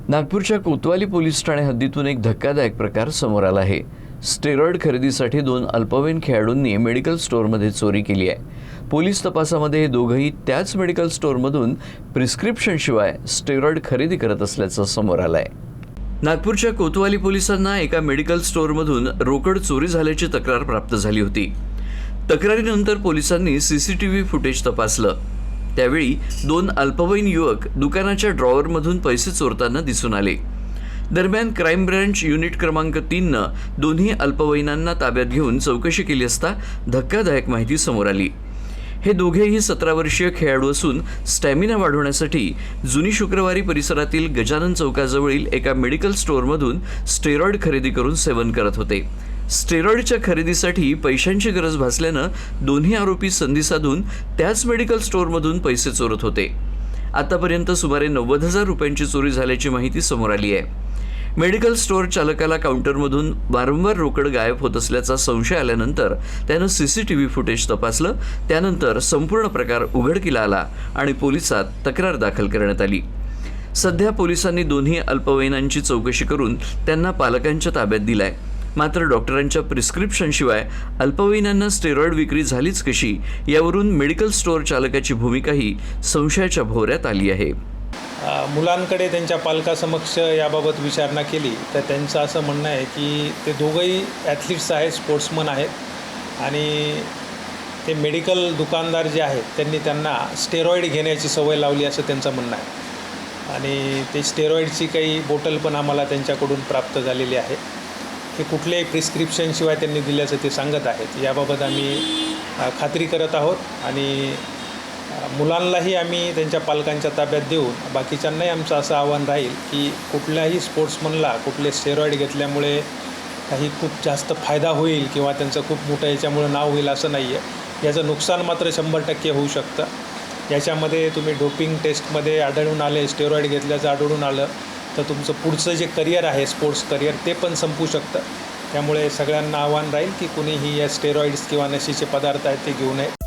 नागपूरच्या कोतवाली पोलीस ठाणे हद्दीतून एक धक्कादायक प्रकार समोर आला आहे। स्टेरॉइड खरेदीसाठी 2 अल्पवयीन खेळाडूंनी मेडिकल स्टोअरमध्ये चोरी केली आहे। पोलीस तपासामध्ये हे दोघंही त्याच मेडिकल स्टोअरमधून प्रिस्क्रिप्शनशिवाय स्टेरॉइड खरेदी करत असल्याचं समोर आलं आहे। नागपूरच्या कोतवाली पोलिसांना एका मेडिकल स्टोअरमधून रोकड चोरी झाल्याची तक्रार प्राप्त झाली होती। तक्रारीनंतर पोलिसांनी सीसीटीव्ही फुटेज तपासलं। त्यावेळी 2 अल्पवयीन युवक दुकानाच्या ड्रॉवरमधून पैसे चोरताना दिसून आले। दरम्यान क्राईम ब्रांच युनिट क्रमांक 3नं दोन्ही अल्पवयीनांना ताब्यात घेऊन चौकशी केली असता धक्कादायक माहिती समोर आली। हे दोघेही 17 वर्षीय खेळाडू असून स्टॅमिना वाढवण्यासाठी जुनी शुक्रवारी परिसरातील गजानन चौकाजवळील एका मेडिकल स्टोअरमधून स्टेरॉइड खरेदी करून सेवन करत होते। स्टेरॉइडच्या खरेदीसाठी पैशांची गरज भासल्यानं दोन्ही आरोपी संधी साधून त्याच मेडिकल स्टोअरमधून पैसे चोरत होते। आतापर्यंत सुमारे 90,000 रुपयांची चोरी झाल्याची माहिती समोर आली आहे। मेडिकल स्टोअर चालकाला काउंटरमधून वारंवार रोकड गायब होत असल्याचा संशय आल्यानंतर त्यानं सीसीटीव्ही फुटेज तपासलं। त्यानंतर संपूर्ण प्रकार उघडकीला आला आणि पोलिसात तक्रार दाखल करण्यात आली। सध्या पोलिसांनी दोन्ही अल्पवयीनांची चौकशी करून त्यांना पालकांच्या ताब्यात दिलाय। मात्र डॉक्टरांच्या प्रिस्क्रिप्शनशिवाय अल्पवयीनांना स्टेरॉइड विक्री झालीच कशी यावरून मेडिकल स्टोअर चालकाची भूमिकाही संशयाच्या भोवऱ्यात आली आहे। मुलांकडे त्यांच्या पालकासमक्ष याबाबत विचारणा केली तर त्यांचं असं म्हणणं आहे की ते दोघंही ॲथलीट्स आहेत, स्पोर्ट्समन आहेत आणि ते मेडिकल दुकानदार जे आहेत त्यांनी त्यांना स्टेरॉइड घेण्याची सवय लावली असं त्यांचं म्हणणं आहे। आणि ते स्टेरॉइडची काही बोटल पण आम्हाला त्यांच्याकडून प्राप्त झालेली आहे की कुठल्याही प्रिस्क्रिप्शनशिवाय त्यांनी दिल्याचं ते सांगत आहेत। याबाबत आम्ही खात्री करत आहोत आणि मुलांनाही आम्ही त्यांच्या पालकांच्या ताब्यात देऊन बाकीच्यांनाही आमचं असं आव्हान राहील की कुठल्याही स्पोर्ट्समनला कुठले स्टेरॉइड घेतल्यामुळे काही खूप जास्त फायदा होईल किंवा त्यांचं खूप मोठं याच्यामुळं नाव होईल असं नाही आहे। याचं नुकसान मात्र 100% होऊ शकतं। याच्यामध्ये तुम्ही डोपिंग टेस्टमध्ये आढळून आले, स्टेरॉइड घेतल्याचं आढळून आलं तर तुमचं पुढचं जे करिअर आहे, स्पोर्ट्स करिअर, ते पण संपू शकतं। त्यामुळे सगळ्यांना आव्हान राहील की कुणीही या स्टेरॉइड्स किंवा नशीचे पदार्थ आहेत ते घेऊ नये।